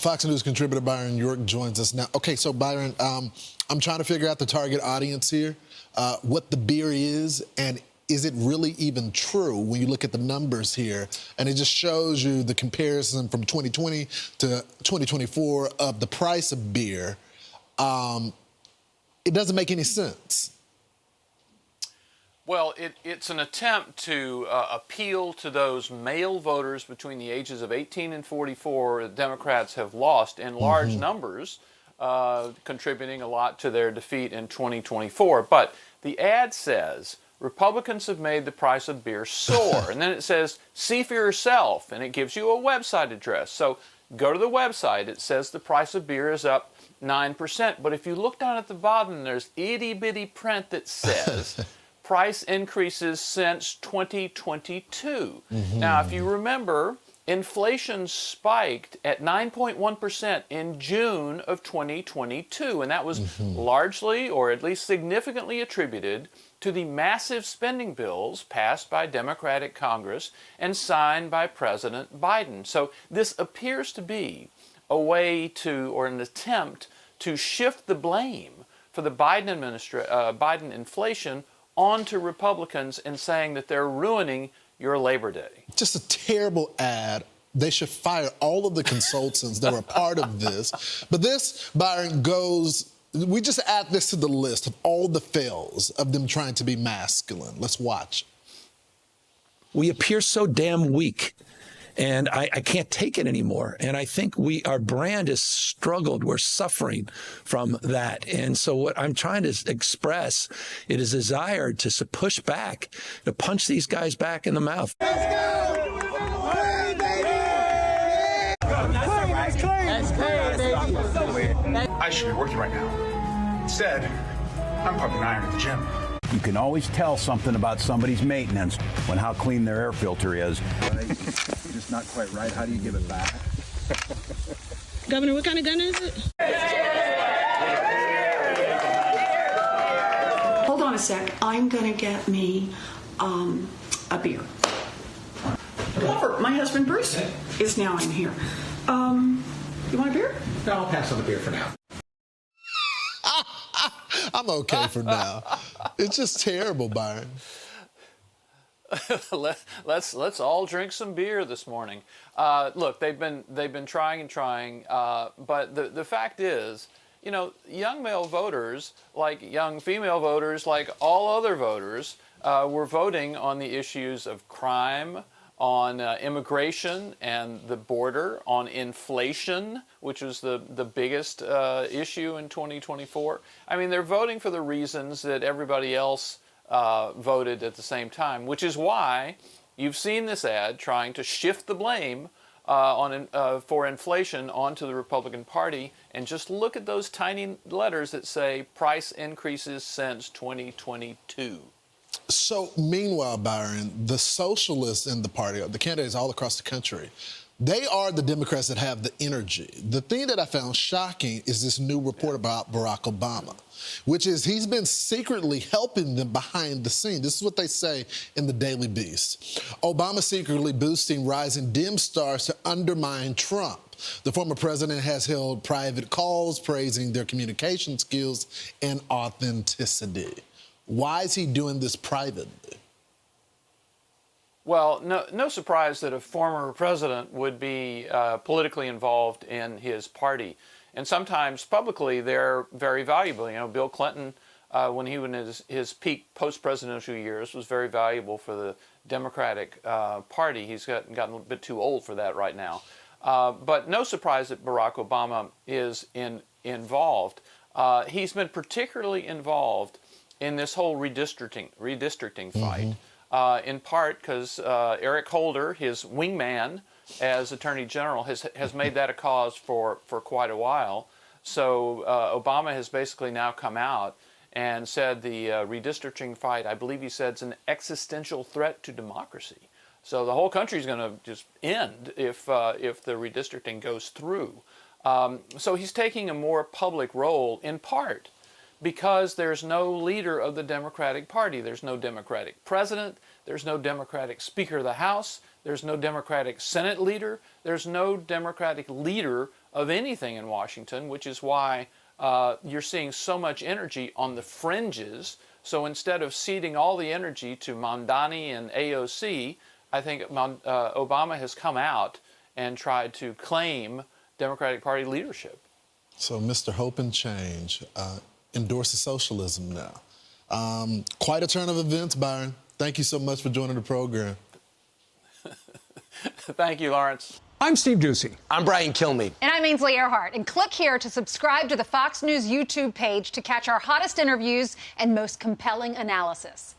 Fox News contributor Byron York joins us now. Okay, so Byron, I'm trying to figure out the target audience here, what the beer is, and is it really even true when you look at the numbers here? And it just shows you the comparison from 2020 to 2024 of the price of beer. It doesn't make any sense. Well, it's an attempt to appeal to those male voters between the ages of 18 and 44 that Democrats have lost in large numbers, contributing a lot to their defeat in 2024. But the ad says, Republicans have made the price of beer soar. And then it says, see for yourself, and it gives you a website address. So go to the website. It says the price of beer is up 9%. But if you look down at the bottom, there's itty-bitty print that says price increases since 2022. Now, if you remember, inflation spiked at 9.1% in June of 2022, and that was largely, or at least significantly, attributed to the massive spending bills passed by Democratic Congress and signed by President Biden. So this appears to be a way to, or an attempt to shift the blame for the Biden inflation onto Republicans and saying that they're ruining your Labor Day. Just a terrible ad. They should fire all of the consultants that were part of this. But this, Byron, goes, we just add this to the list of all the fails of them trying to be masculine. Let's watch. We appear so damn weak. And I can't take it anymore. And I think our brand has struggled. We're suffering from that. And so what I'm trying to express, it is a desire to push back, to punch these guys back in the mouth. Let's go! Clean, baby! That's clean, baby! I should be working right now. Instead, I'm pumping iron at the gym. You can always tell something about somebody's maintenance when how clean their air filter is. Just not quite right. How do you give it back? Governor, what kind of gun is it? Hold on a sec. I'm going to get me a beer. Robert, my husband Bruce is now in here. You want a beer? No, I'll pass on the beer for now. I'm okay for now. It's just terrible, Byron. Let's all drink some beer this morning. Look, they've been trying and trying, but the fact is, you know, young male voters, like young female voters, like all other voters, were voting on the issues of crime, on immigration and the border, on inflation, which was the biggest issue in 2024. I mean, they're voting for the reasons that everybody else voted at the same time, which is why you've seen this ad trying to shift the blame for inflation onto the Republican Party. And just look at those tiny letters that say price increases since 2022. So, meanwhile, Byron, the socialists in the party, the candidates all across the country, they are the Democrats that have the energy. The thing that I found shocking is this new report about Barack Obama, which is he's been secretly helping them behind the scenes. This is what they say in the Daily Beast. Obama secretly boosting rising Dem stars to undermine Trump. The former president has held private calls praising their communication skills and authenticity. Why is he doing this privately? Well, no surprise that a former president would be politically involved in his party. And sometimes publicly they're very valuable. You know, Bill Clinton, when he was in his peak post-presidential years, was very valuable for the Democratic Party. He's gotten a bit too old for that right now. But no surprise that Barack Obama is involved. He's been particularly involved in this whole redistricting fight, in part because Eric Holder, his wingman as Attorney General, has made that a cause for quite a while. So Obama has basically now come out and said the redistricting fight, I believe he said, is an existential threat to democracy. So the whole country is going to just end if the redistricting goes through. So he's taking a more public role, in part because there's no leader of the Democratic Party. There's no Democratic president. There's no Democratic Speaker of the House. There's no Democratic Senate leader. There's no Democratic leader of anything in Washington, which is why you're seeing so much energy on the fringes. So instead of ceding all the energy to Mamdani and AOC, I think Obama has come out and tried to claim Democratic Party leadership. So Mr. Hope and Change endorses socialism now. Quite a turn of events, Byron. Thank you so much for joining the program. Thank you, Lawrence. I'm Steve Doocy. I'm Brian Kilmeade. And I'm Ainsley Earhart. And click here to subscribe to the Fox News YouTube page to catch our hottest interviews and most compelling analysis.